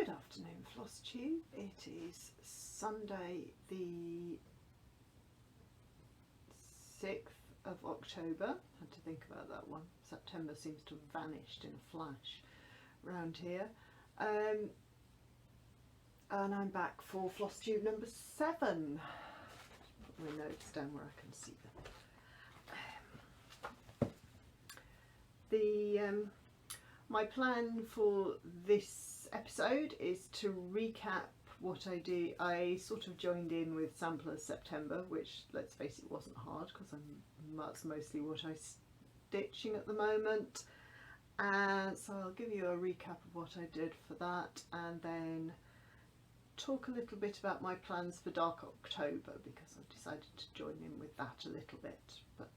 Good afternoon, Flosstube. It is Sunday the 6th of October. Had to think about that one. September seems to have vanished in a flash around here. And I'm back for Flosstube number 7. Put my notes down where I can see them. My plan for this episode is to recap what I do. I sort of joined in with Samplers September, which, let's face it, wasn't hard because that's mostly what I'm stitching at the moment. And so I'll give you a recap of what I did for that, and then talk a little bit about my plans for Dark October, because I've decided to join in with that a little bit, but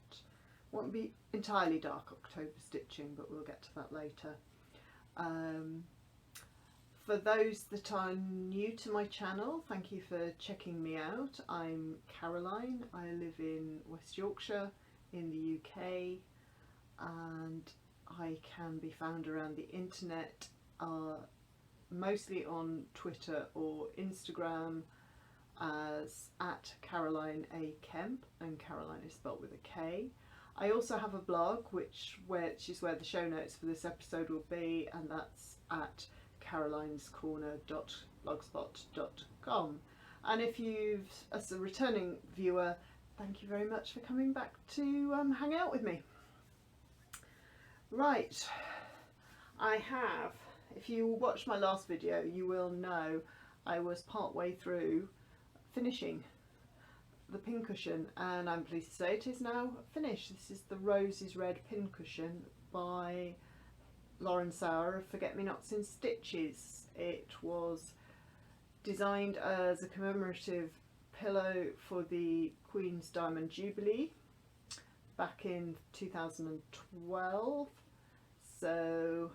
won't be entirely Dark October stitching, but we'll get to that later. For those that are new to my channel, thank you for checking me out. I'm Caroline. I live in West Yorkshire in the UK, and I can be found around the internet, mostly on Twitter or Instagram as @Caroline A. Kemp, and Caroline is spelt with a K. I also have a blog which is where the show notes for this episode will be, and that's at carolinescorner.blogspot.com. And if you've, as a returning viewer, thank you very much for coming back to hang out with me. Right, I have, if you watched my last video, you will know I was part way through finishing the pincushion, and I'm pleased to say it is now finished. This is the Roses Red pincushion by Lauren Sauer of Forget Me Nots in Stitches. It was designed as a commemorative pillow for the Queen's Diamond Jubilee back in 2012, so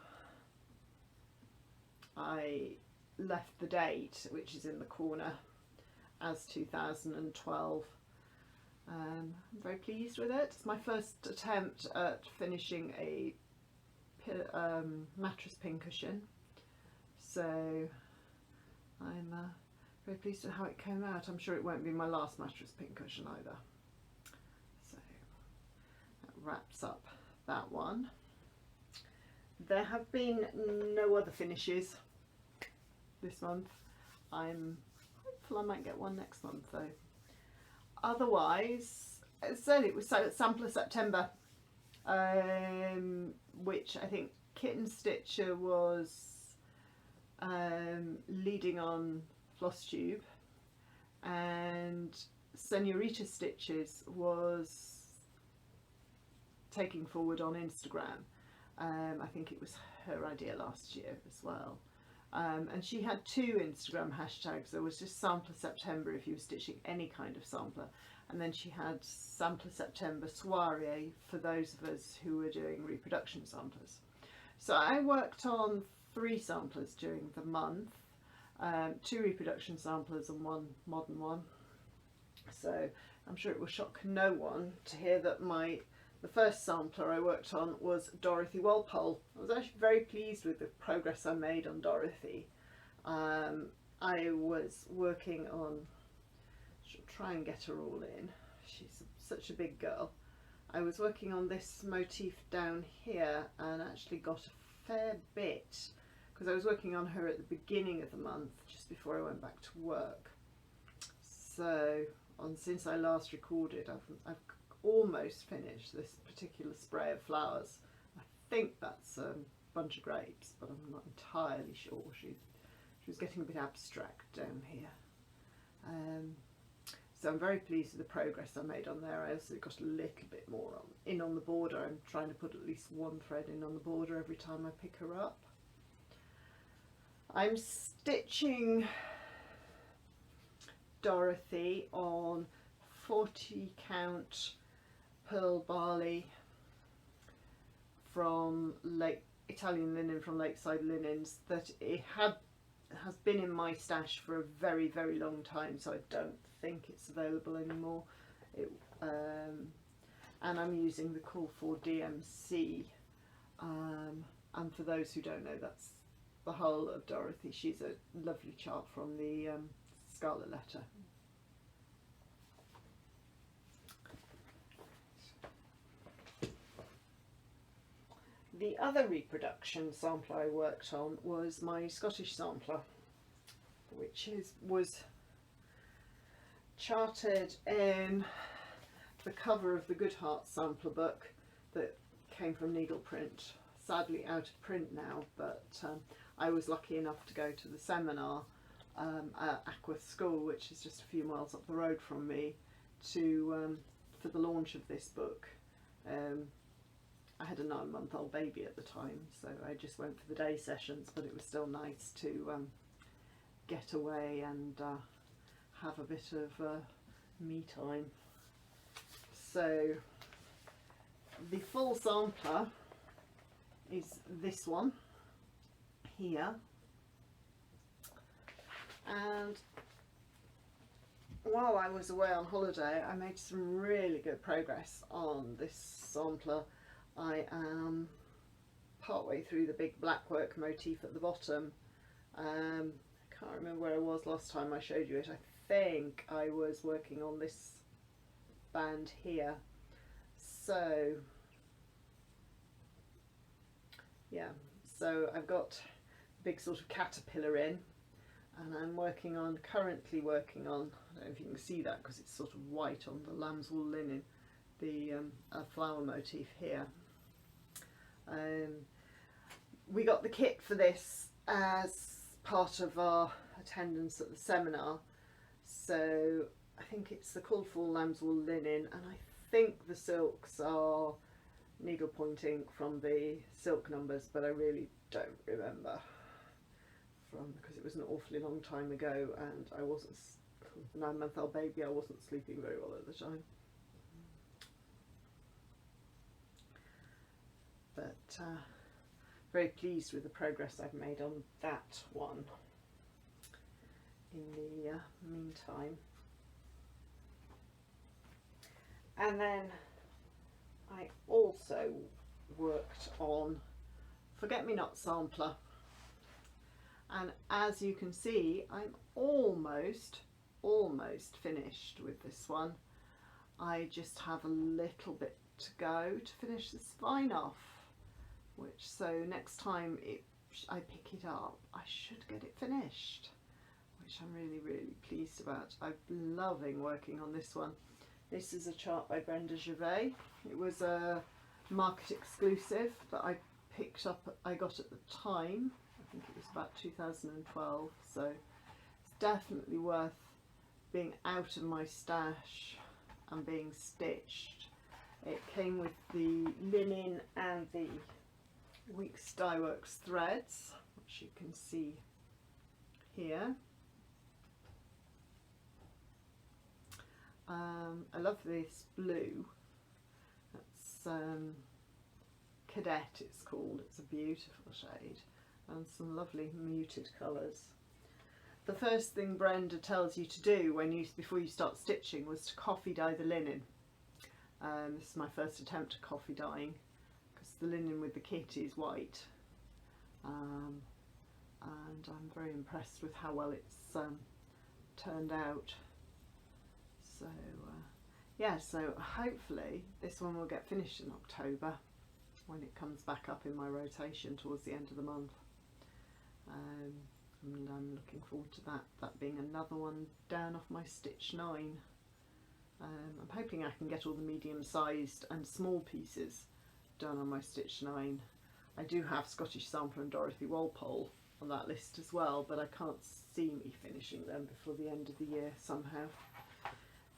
I left the date, which is in the corner, as 2012. I'm very pleased with it. It's my first attempt at finishing a mattress pincushion, so I'm very pleased with how it came out. I'm sure it won't be my last mattress pincushion either. So that wraps up that one. There have been no other finishes this month. I'm hopeful I might get one next month though. Otherwise, as I said, it was Sampler September, which I think Kitten Stitcher was leading on Flosstube, and Senorita Stitches was taking forward on Instagram. I think it was her idea last year as well. And she had 2 Instagram hashtags. There was just Sampler September if you were stitching any kind of sampler, and then she had Sampler September Soiree for those of us who were doing reproduction samplers. So I worked on 3 samplers during the month, 2 reproduction samplers and 1 modern one. So I'm sure it will shock no one to hear that the first sampler I worked on was Dorothy Walpole. I was actually very pleased with the progress I made on Dorothy. I was working on, I'll try and get her all in, she's such a big girl. I was working on this motif down here and actually got a fair bit, because I was working on her at the beginning of the month, just before I went back to work. So since I last recorded, I've almost finished this particular spray of flowers. I think that's a bunch of grapes, but I'm not entirely sure. She was getting a bit abstract down here. So I'm very pleased with the progress I made on there. I also got a little bit more on the border. I'm trying to put at least 1 thread in on the border every time I pick her up. I'm stitching Dorothy on 40 count pearl barley from Italian linen from Lakeside Linens that has been in my stash for a very, very long time, so I don't think it's available anymore. And I'm using the Call for DMC, and for those who don't know, that's the whole of Dorothy. She's a lovely chart from the Scarlet Letter. The other reproduction sampler I worked on was my Scottish sampler, which was charted in the cover of the Good Heart sampler book that came from Needle Print. Sadly out of print now, but I was lucky enough to go to the seminar at Ackworth School, which is just a few miles up the road from me, for the launch of this book. I had a 9-month-old baby at the time, so I just went for the day sessions, but it was still nice to get away and have a bit of me time. So the full sampler is this one here, and while I was away on holiday I made some really good progress on this sampler. I am partway through the big blackwork motif at the bottom. I can't remember where I was last time I showed you it. I think I was working on this band here. So yeah, so I've got a big sort of caterpillar in, and I'm currently working on, I don't know if you can see that because it's sort of white on the lamb's wool linen, the flower motif here. We got the kit for this as part of our attendance at the seminar, so I think it's the colourful lamb's wool linen, and I think the silks are needle pointing from the silk numbers, but I really don't remember because it was an awfully long time ago, and I wasn't, the 9-month-old baby, I wasn't sleeping very well at the time. But very pleased with the progress I've made on that one in the meantime. And then I also worked on Forget-Me-Not sampler, and as you can see I'm almost finished with this one. I just have a little bit to go to finish the spine off, so next time I pick it up I should get it finished, which I'm really pleased about. I'm loving working on this one. This is a chart by Brenda Gervais. It was a market exclusive that I got at the time. I think it was about 2012, so it's definitely worth being out of my stash and being stitched. It came with the linen and the Weeks Dye Works threads, which you can see here. I love this blue. That's Cadet it's called. It's a beautiful shade and some lovely muted colours. The first thing Brenda tells you to do before you start stitching was to coffee dye the linen. This is my first attempt at coffee dyeing because the linen with the kit is white, and I'm very impressed with how well it's turned out. So yeah, so hopefully this one will get finished in October when it comes back up in my rotation towards the end of the month. And I'm looking forward to that being another one down off my stitch 9. I'm hoping I can get all the medium sized and small pieces done on my stitch 9. I do have Scottish Sampler and Dorothy Walpole on that list as well, but I can't see me finishing them before the end of the year somehow.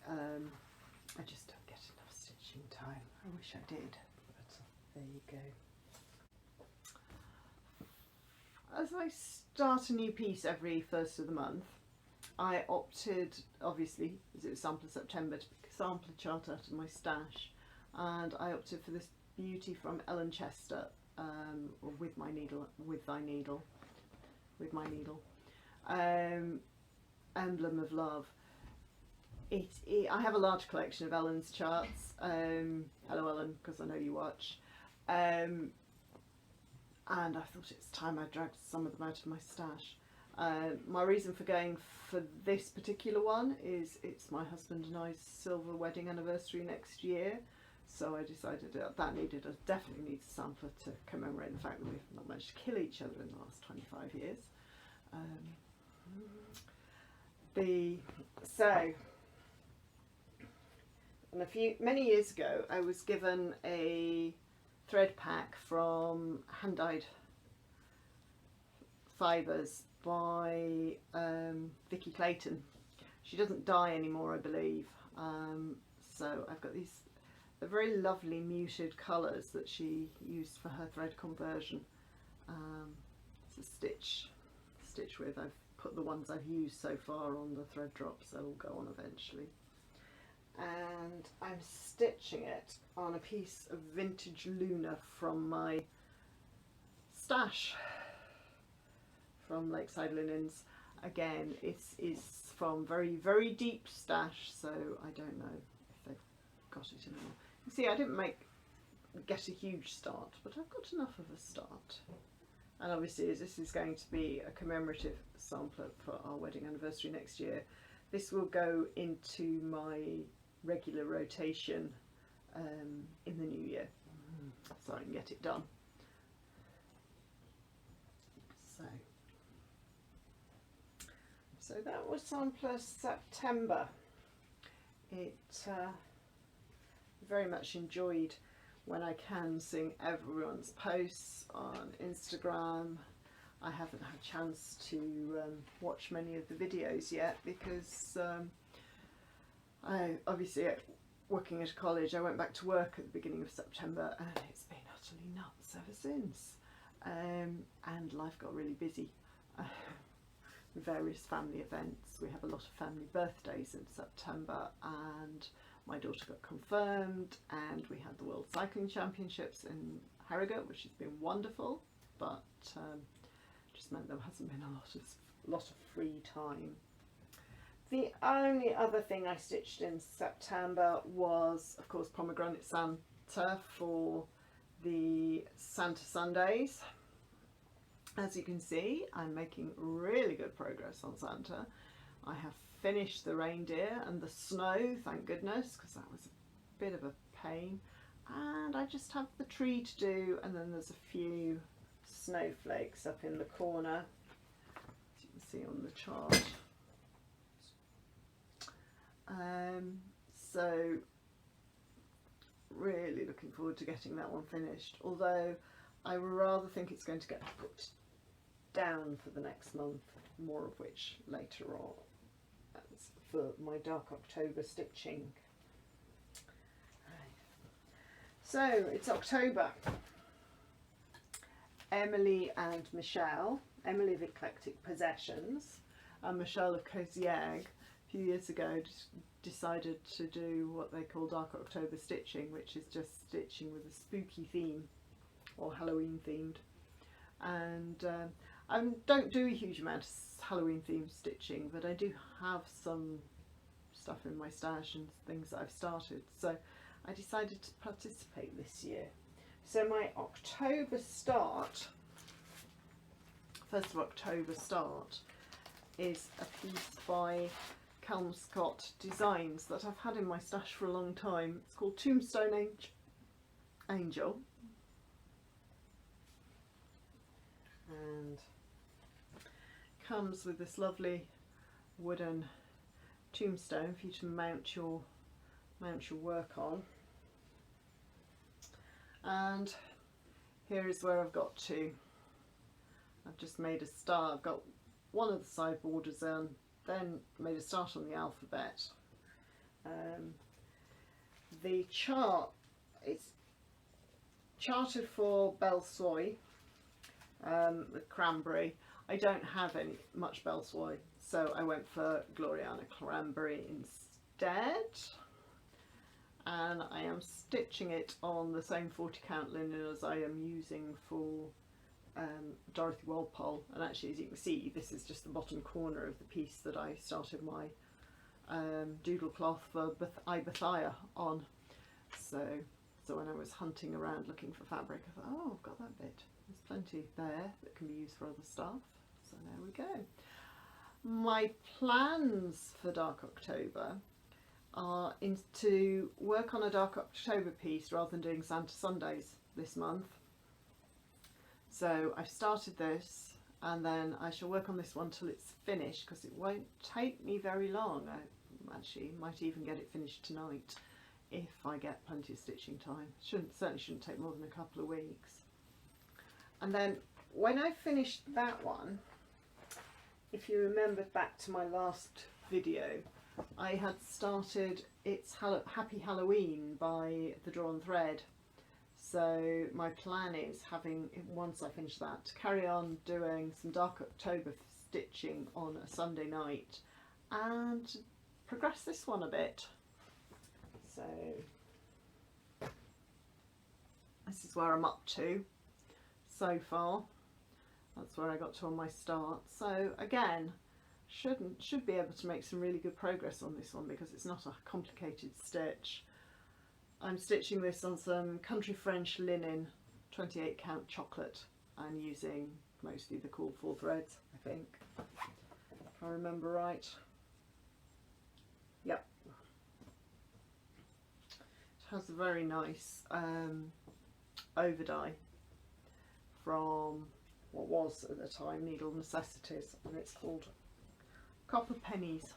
I just don't get enough stitching time. I wish I did, but there you go. As I start a new piece every first of the month, I opted, obviously, as it was Sampler September, to pick a sampler chart out of my stash, and I opted for this beauty from Ellen Chester, with my needle, Emblem of Love. I have a large collection of Ellen's charts. Hello Ellen, because I know you watch. and I thought it's time I dragged some of them out of my stash. My reason for going for this particular one is it's my husband and I's silver wedding anniversary next year, so I decided that definitely needs a sampler to commemorate the fact that we've not managed to kill each other in the last 25 years. Many years ago I was given a thread pack from Hand Dyed Fibres by Vicky Clayton. She doesn't dye anymore, I believe, so I've got these very lovely muted colours that she used for her thread conversion. It's a stitch width. I've put the ones I've used so far on the thread drops, they'll go on eventually. And I'm stitching it on a piece of vintage Luna from my stash from Lakeside Linens. Again, it is from very deep stash, so I don't know if they've got it anymore. You see, I didn't get a huge start, but I've got enough of a start. And obviously, as this is going to be a commemorative sampler for our wedding anniversary next year, this will go into my regular rotation in the new year, so I can get it done. So that was sampler September. It very much enjoyed when I can seeing everyone's posts on Instagram. I haven't had a chance to watch many of the videos yet because I obviously working at a college. I went back to work at the beginning of September and it's been utterly nuts ever since, and life got really busy. Various family events. We have a lot of family birthdays in September, and my daughter got confirmed, and we had the World Cycling Championships in Harrogate, which has been wonderful, but just meant there hasn't been a lot of free time. The only other thing I stitched in September was, of course, Pomegranate Santa for the Santa Sundays. As you can see, I'm making really good progress on Santa. I have finished the reindeer and the snow, thank goodness, because that was a bit of a pain. And I just have the tree to do, and then there's a few snowflakes up in the corner, as you can see on the chart. So really looking forward to getting that one finished, although I rather think it's going to get put down for the next month, more of which later on. That's for my Dark October stitching. So it's October. Emily and Michelle, Emily of Eclectic Possessions and Michelle of Cozy Egg, a few years ago decided to do what they call Dark October stitching, which is just stitching with a spooky theme or Halloween themed. And I don't do a huge amount of Halloween themed stitching, but I do have some stuff in my stash and things that I've started, so I decided to participate this year. So my October start, 1st of October start, is a piece by Kelmscott Designs that I've had in my stash for a long time. It's called Tombstone Angel. And comes with this lovely wooden tombstone for you to mount your work on. And here is where I've got to. I've just made a start. I've got one of the side borders in, then made a start on the alphabet. The chart is charted for Belle Soy, with cranberry. I don't have much Belle Soy, so I went for Gloriana Cranberry instead. And I am stitching it on the same 40 count linen as I am using for Dorothy Walpole. And actually, as you can see, this is just the bottom corner of the piece that I started my doodle cloth for Ibathia on. So when I was hunting around looking for fabric, I thought, oh, I've got that bit. there's plenty there that can be used for other stuff. So there we go. My plans for Dark October are to work on a Dark October piece rather than doing Santa Sundays this month. So I've started this, and then I shall work on this one till it's finished, because it won't take me very long. I actually might even get it finished tonight if I get plenty of stitching time. Certainly shouldn't take more than a couple of weeks. And then when I finished that one, if you remember back to my last video, I had started It's Happy Halloween by The Drawn Thread. So my plan is, once I finish that, to carry on doing some Dark October stitching on a Sunday night and progress this one a bit. So this is where I'm up to so far. That's where I got to on my start. So again, should be able to make some really good progress on this one, because it's not a complicated stitch. I'm stitching this on some country French linen 28 count chocolate, and using mostly the cool 4 threads, I think, if I remember right. Yep. It has a very nice over dye from what was at the time Needle Necessities, and it's called Copper Pennies,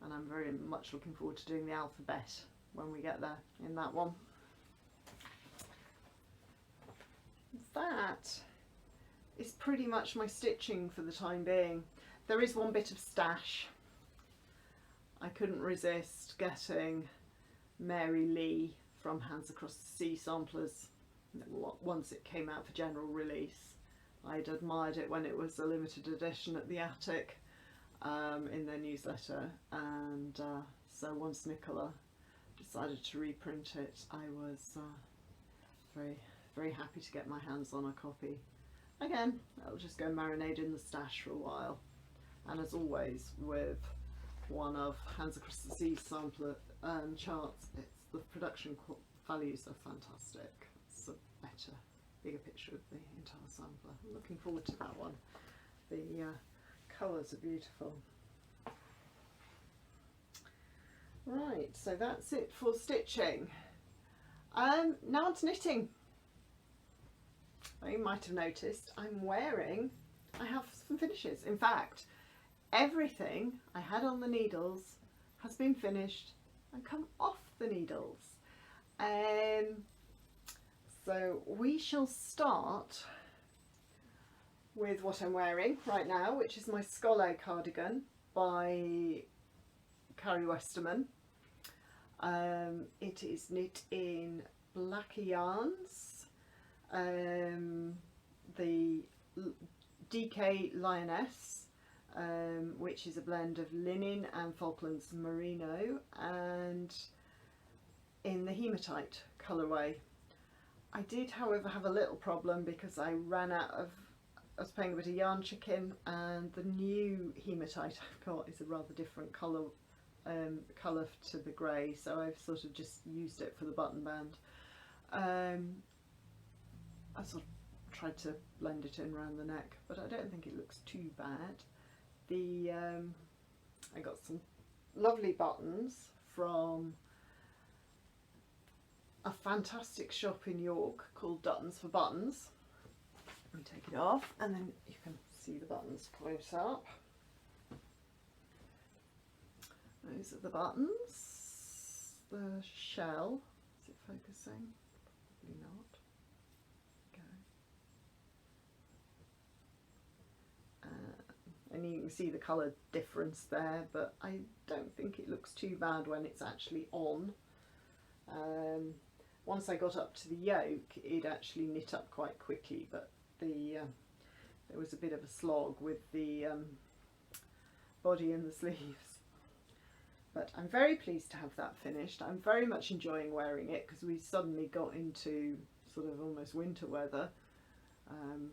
and I'm very much looking forward to doing the alphabet when we get there in that one. That is pretty much my stitching for the time being. There is one bit of stash. I couldn't resist getting Mary Lee from Hands Across the Sea samplers once it came out for general release. I'd admired it when it was a limited edition at the Attic in their newsletter, and so once Nicola decided to reprint it, I was very happy to get my hands on a copy. Again, I'll just go marinate in the stash for a while, and as always with one of Hands Across the Sea sampler charts, the production values are fantastic. It's a better, bigger picture of the entire sampler. I'm looking forward to that one. The colours are beautiful. Right, so that's it for stitching. Now on to knitting. You might have noticed I have some finishes. In fact, everything I had on the needles has been finished and come off the needles. So we shall start with what I'm wearing right now, which is my Scole cardigan by Carrie Westerman. It is knit in Blacker Yarns, the DK Lioness, which is a blend of linen and Falklands Merino, and in the Hematite colourway. I did, however, have a little problem because I ran out of, I was playing a bit of yarn chicken, and the new Hematite I've got is a rather different colour to the grey, so I've sort of just used it for the button band. I sort of tried to blend it in around the neck, but I don't think it looks too bad. I got some lovely buttons from a fantastic shop in York called Duttons for Buttons. Let me take it off and then you can see the buttons close up. Those are the buttons. The shell, is it focusing? Probably not. Okay. And you can see the colour difference there, but I don't think it looks too bad when it's actually on. Once I got up to the yoke, it actually knit up quite quickly, but there was a bit of a slog with the body and the sleeves. But I'm very pleased to have that finished. I'm very much enjoying wearing it because we suddenly got into sort of almost winter weather.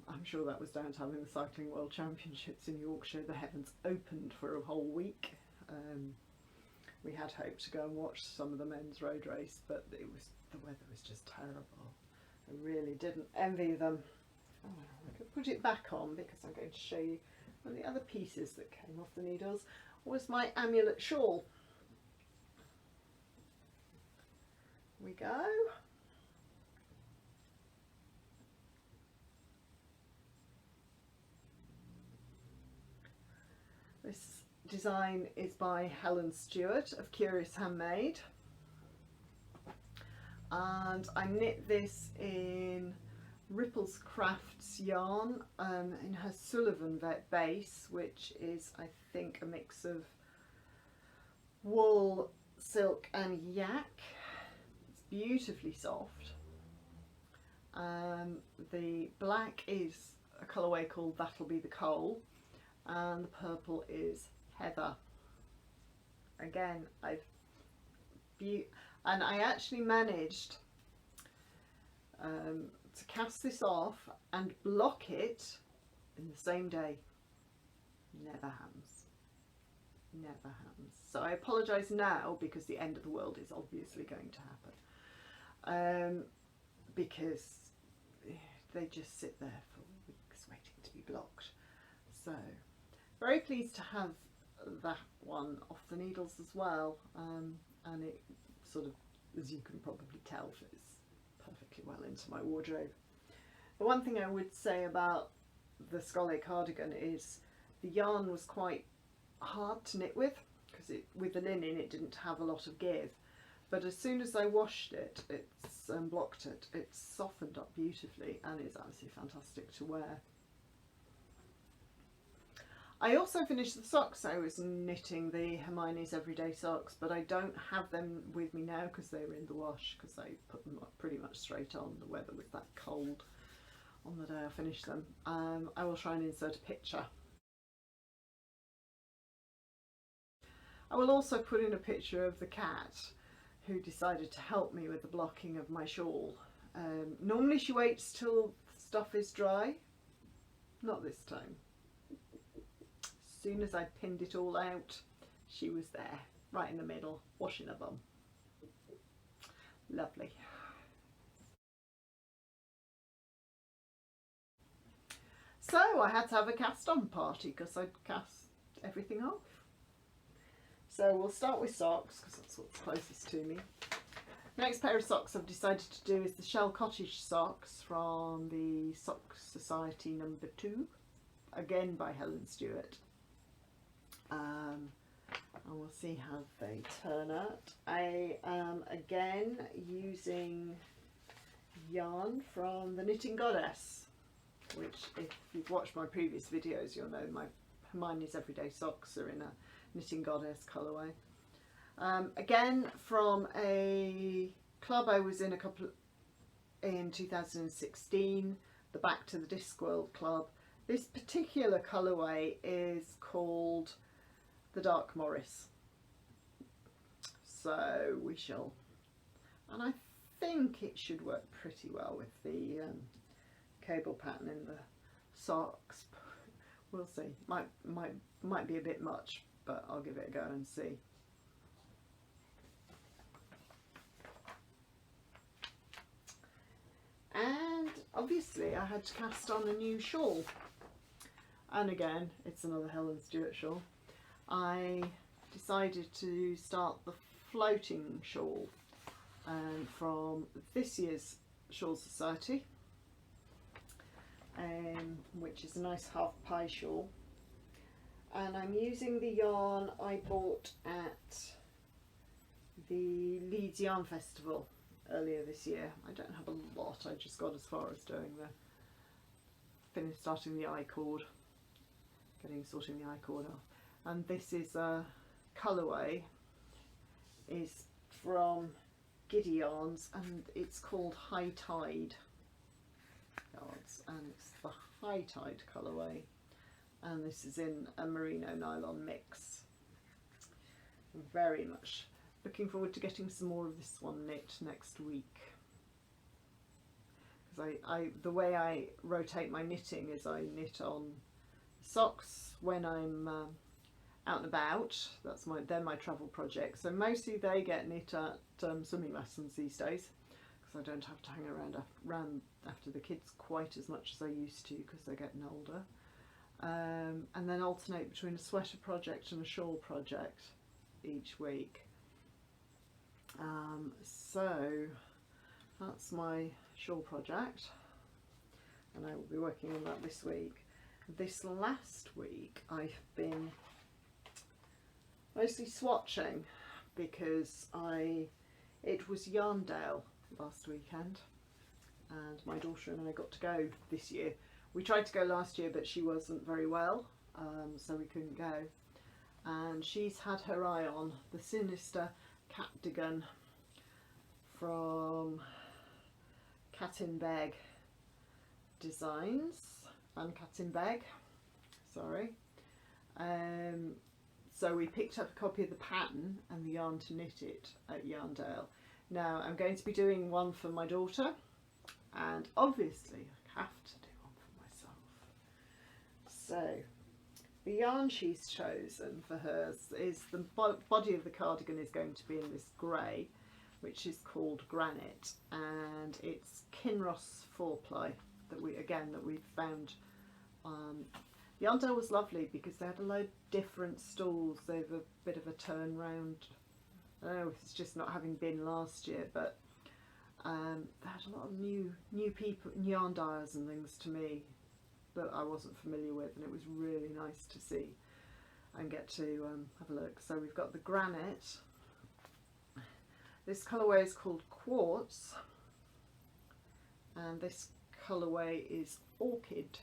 I'm sure that was down to having the Cycling World Championships in Yorkshire. The heavens opened for a whole week. We had hoped to go and watch some of the men's road race, but the weather was just terrible. I really didn't envy them. Oh, I could put it back on because I'm going to show you one of the other pieces that came off the needles was my amulet shawl. We go. This design is by Helen Stewart of Curious Handmade, and I knit this in Ripples Crafts yarn in her Sullivan base, which is I think a mix of wool, silk and yak. It's beautifully soft. The black is a colourway called That'll Be the Coal, and the purple is Heather. Again, and I actually managed to cast this off and block it in the same day. Never happens. Never happens. So I apologise now because the end of the world is obviously going to happen. Because they just sit there for weeks waiting to be blocked. So very pleased to have that one off the needles as well, and it sort of, as you can probably tell, fits perfectly well into my wardrobe. The one thing I would say about the Scolle cardigan is the yarn was quite hard to knit with, because with the linen it didn't have a lot of give, but as soon as I washed it, it's blocked it, it's softened up beautifully and it's absolutely fantastic to wear. I also finished the socks. I was knitting the Hermione's Everyday Socks, but I don't have them with me now because they were in the wash, because I put them up pretty much straight on. The weather was that cold on the day I finished them. I will try and insert a picture. I will also put in a picture of the cat who decided to help me with the blocking of my shawl. Normally she waits till stuff is dry, not this time. As soon as I pinned it all out, she was there, right in the middle, washing her bum. Lovely. So I had to have a cast on party because I'd cast everything off. So we'll start with socks because that's what's closest to me. Next pair of socks I've decided to do is the Shell Cottage socks from the Sock Society number 2, again by Helen Stewart. And we'll see how they turn out. I am again using yarn from the Knitting Goddess, which if you've watched my previous videos you'll know my Hermione's Everyday Socks are in a Knitting Goddess colourway. Again from a club I was in in 2016, the Back to the Discworld club. This particular colourway is called the Dark Morris. So we shall, and I think it should work pretty well with the cable pattern in the socks. We'll see. Might be a bit much, but I'll give it a go and see. And obviously I had to cast on a new shawl, and again it's another Helen Stewart shawl. I decided to start the floating shawl from this year's Shawl Society, which is a nice half pie shawl, and I'm using the yarn I bought at the Leeds Yarn Festival earlier this year. I don't have a lot, I just got as far as doing starting the I-cord, sorting the I-cord off. And this is a colourway, is from Giddy Yarns, and it's called High Tide yards, and it's the High Tide colourway, and this is in a merino nylon mix. Very much looking forward to getting some more of this one knit next week, because the way I rotate my knitting is I knit on socks when I'm out and about. They're my travel projects, so mostly they get knit at swimming lessons these days, because I don't have to hang around after the kids quite as much as I used to because they're getting older. And then alternate between a sweater project and a shawl project each week. So that's my shawl project, and I will be working on that this week. This last week I've been mostly swatching because it was Yarndale last weekend and my daughter and I got to go this year. We tried to go last year but she wasn't very well, so we couldn't go, and she's had her eye on the Sinister Cardigan from Kattenberg Designs, Van Kattenberg, sorry. So we picked up a copy of the pattern and the yarn to knit it at Yarndale. Now I'm going to be doing one for my daughter, and obviously I have to do one for myself. So the yarn she's chosen for hers is, the body of the cardigan is going to be in this grey, which is called Granite, and it's Kinross 4-ply that we found. Yarndale was lovely because they had a load of different stalls. They have a bit of a turn round. I don't know if it's just not having been last year, but they had a lot of new people, yarn dyers and things to me that I wasn't familiar with, and it was really nice to see and get to have a look. So we've got the Granite. This colourway is called Quartz, and this colourway is Orchid,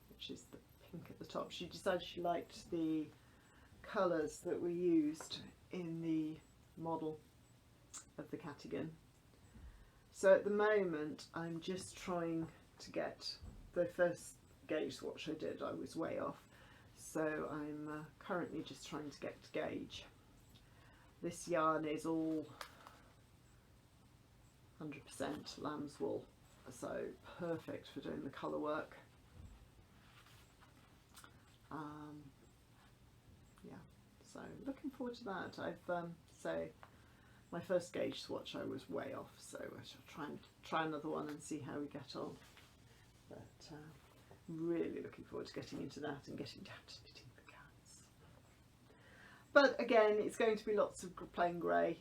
which is the pink at the top. She decided she liked the colours that we used in the model of the cardigan. So at the moment I'm just trying to get the first gauge swatch I did, I was way off, so I'm currently just trying to get to gauge. This yarn is all 100% lamb's wool, so perfect for doing the colour work. Yeah, so looking forward to that. I've my first gauge swatch I was way off, so I shall try another one and see how we get on. But really looking forward to getting into that and getting down to knitting the cats. But again, it's going to be lots of plain grey.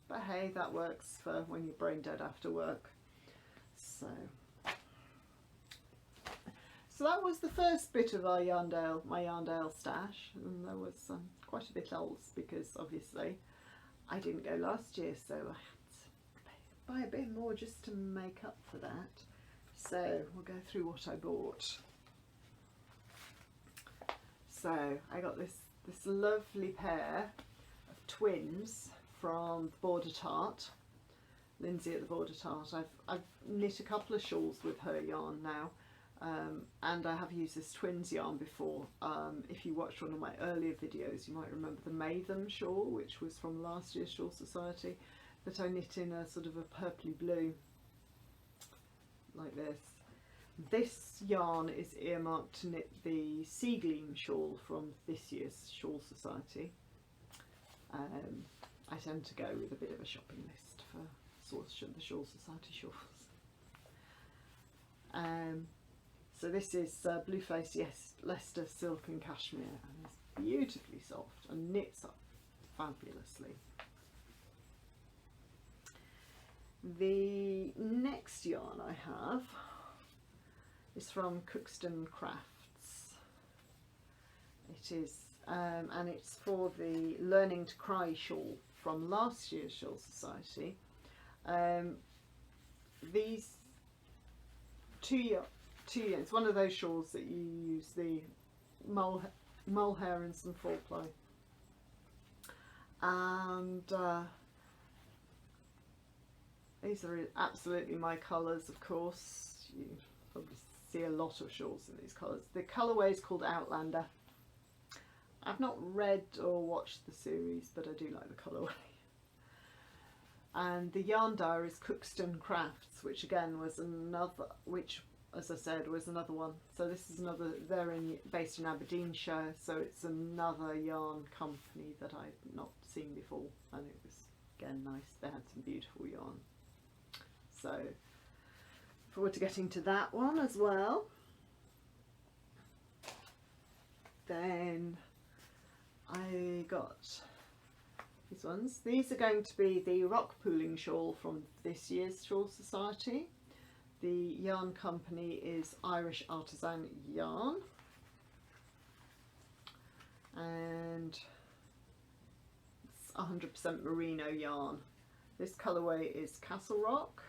But hey, that works for when you're brain dead after work. So that was the first bit of my Yarndale stash, and there was quite a bit else because obviously I didn't go last year, so I had to buy a bit more just to make up for that. So we'll go through what I bought. So I got this lovely pair of twins from the Border Tart, Lindsay at the Border Tart. I've knit a couple of shawls with her yarn now, and I have used this twins yarn before. If you watched one of my earlier videos, you might remember the May Them shawl, which was from last year's Shawl Society, that I knit in a sort of a purpley blue, like this. This yarn is earmarked to knit the Sea Gleam shawl from this year's Shawl Society. I tend to go with a bit of a shopping list for the Shawl Society shawls. So this is Blueface Leicester Silk and Cashmere, and it's beautifully soft and knits up fabulously. The next yarn I have is from Crookston Crafts. It is, and it's for the Learning to Cry shawl from last year's Shawl Society. These it's one of those shawls that you use the mohair and some 4-ply, and these are absolutely my colours. Of course, you probably see a lot of shawls in these colours. The colourway is called Outlander. I've not read or watched the series, but I do like the colourway. And the yarn dyer is Crookston Crafts, which again was another, which as I said was another one. So this is another, they're based in Aberdeenshire, so it's another yarn company that I've not seen before, and it was again nice. They had some beautiful yarn. So forward to getting to that one as well. Then I got these ones. These are going to be the rock pooling shawl from this year's Shawl Society. The yarn company is Irish Artisan Yarn, and it's 100% merino yarn. This colourway is Castle Rock.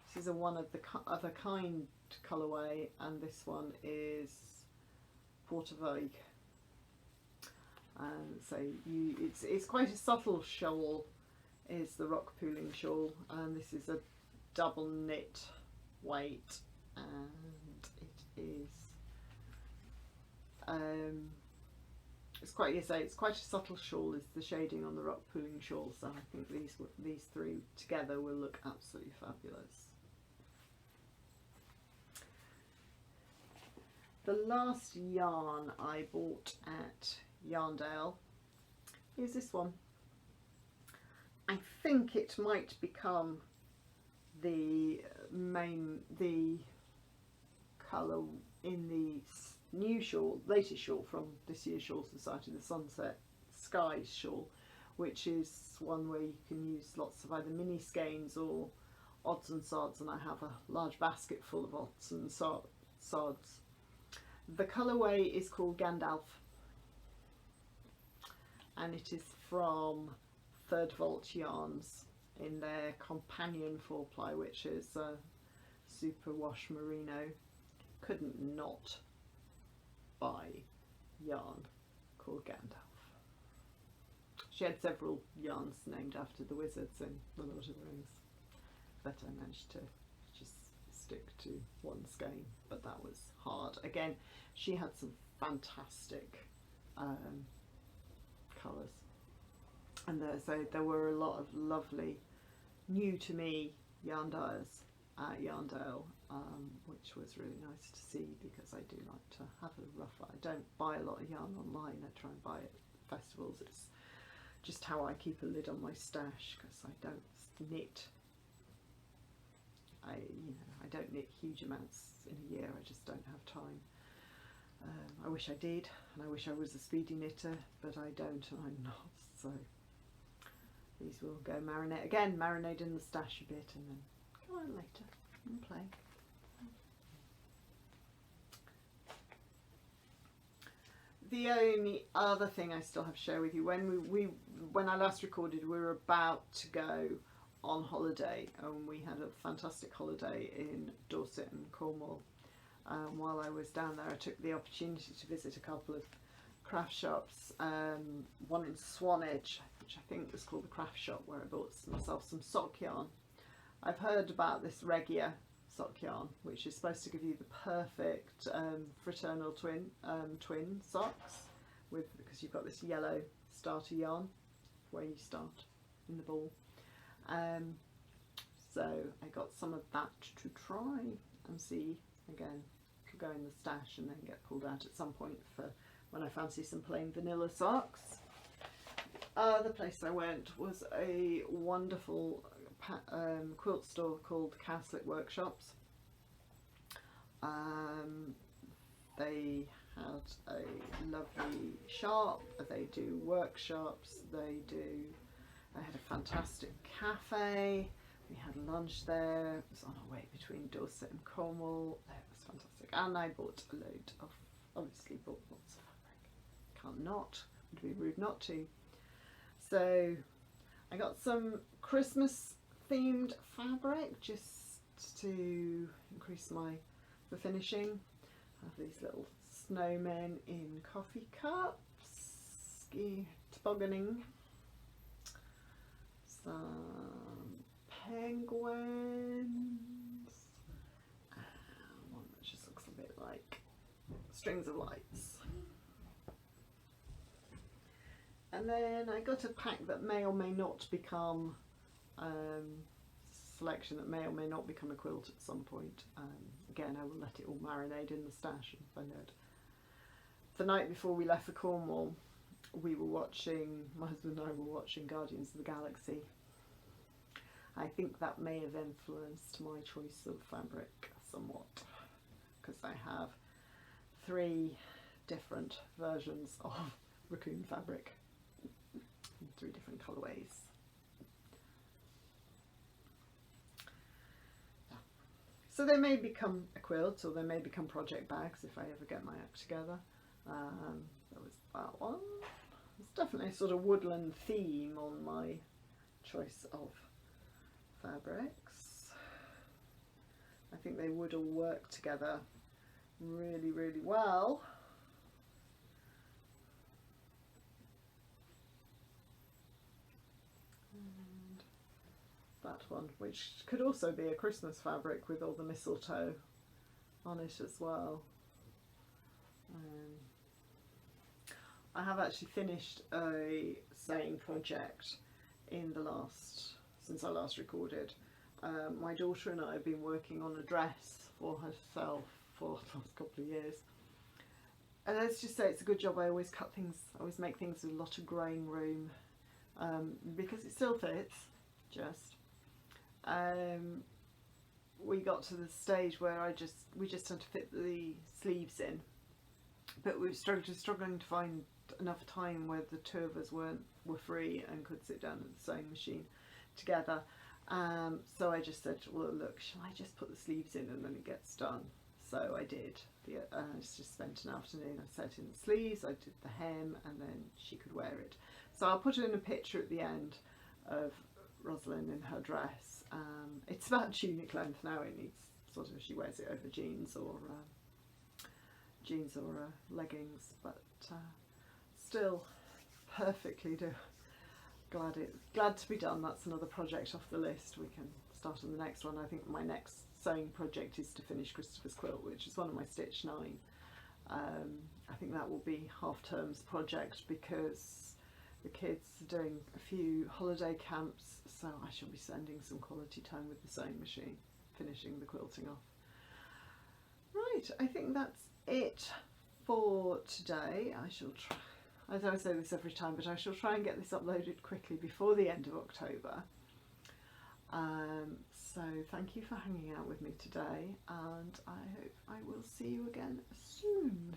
This is a one of a kind colourway, and this one is Portavogue. And so it's quite a subtle shawl, is the rock pooling shawl, and this is a double knit weight, and it is it's quite a subtle shawl, is the shading on the rock pooling shawl, so I think these three together will look absolutely fabulous. The last yarn I bought at Yarndale is this one. I think it might become the colour in the new shawl, latest shawl from this year's Shawl Society, the Sunset Skies shawl, which is one where you can use lots of either mini skeins or odds and sods, and I have a large basket full of odds and sods. The colourway is called Gandalf, and it is from Third Vault Yarns in their companion 4-ply, which is a superwash merino. Couldn't not buy yarn called Gandalf. She had several yarns named after the wizards in The Lord of the Rings, but I managed to just stick to one skein, but that was hard. Again, she had some fantastic colours, and there were a lot of lovely new to me yarn dyers at Yarndale, which was really nice to see, because I do like to have a rough. I don't buy a lot of yarn online. I try and buy it at festivals. It's just how I keep a lid on my stash, because I don't knit. I don't knit huge amounts in a year. I just don't have time. I wish I did, and I wish I was a speedy knitter, but I don't, and I'm not. So these will go marinate in the stash a bit, and then go on later and play. The only other thing I still have to share with you, when I last recorded, we were about to go on holiday, and we had a fantastic holiday in Dorset and Cornwall. While I was down there, I took the opportunity to visit a couple of craft shops, one in Swanage, which I think was called the Craft Shop, where I bought myself some sock yarn. I've heard about this Regia sock yarn, which is supposed to give you the perfect fraternal twin socks, because you've got this yellow starter yarn where you start in the ball. So I got some of that to try and see. Again, could go in the stash and then get pulled out at some point for when I fancy some plain vanilla socks. The place I went was a wonderful quilt store called Cowslip Workshops. They had a lovely shop, they do workshops, they had a fantastic cafe. We had lunch there. It was on our way between Dorset and Cornwall. It was fantastic, and I bought a load of, obviously bought lots of fabric. Can't not, would be rude not to. So I got some Christmas themed fabric just to increase the finishing. I have these little snowmen in coffee cups, ski tobogganing, some penguins, and one that just looks a bit like strings of lights. And then I got a pack that may or may not become selection that may or may not become a quilt at some point. Again, I will let it all marinate in the stash and find out. The night before we left for Cornwall, my husband and I were watching Guardians of the Galaxy, I think that may have influenced my choice of fabric somewhat, because I have 3 different versions of raccoon fabric in 3 different colourways. So they may become a quilt, or they may become project bags if I ever get my act together. There was that one. There's definitely a sort of woodland theme on my choice of fabrics. I think they would all work together really, really well. And that one, which could also be a Christmas fabric with all the mistletoe on it as well. I have actually finished a sewing project since I last recorded. My daughter and I have been working on a dress for herself for the last couple of years. And let's just say it's a good job. I always make things with a lot of growing room, because it still fits, we got to the stage where we just had to fit the sleeves in, but we were struggling to find enough time where the 2 of us were free and could sit down at the sewing machine together. So I just said, well, look, shall I just put the sleeves in and then it gets done? So I did. I just spent an afternoon. I set in the sleeves, I did the hem, and then she could wear it. So I'll put in a picture at the end of Rosalind in her dress. It's about tunic length now. It needs sort of, she wears it over jeans or leggings, but still perfectly glad to be done. That's another project off the list. We can start on the next one. I think my next sewing project is to finish Christopher's quilt, which is one of my Stitch 9. I think that will be half-term's project because the kids are doing a few holiday camps, so I shall be spending some quality time with the sewing machine, finishing the quilting off. Right, I think that's it for today. I shall try, as I say this every time, but I shall try and get this uploaded quickly before the end of October. So thank you for hanging out with me today, and I hope I will see you again soon.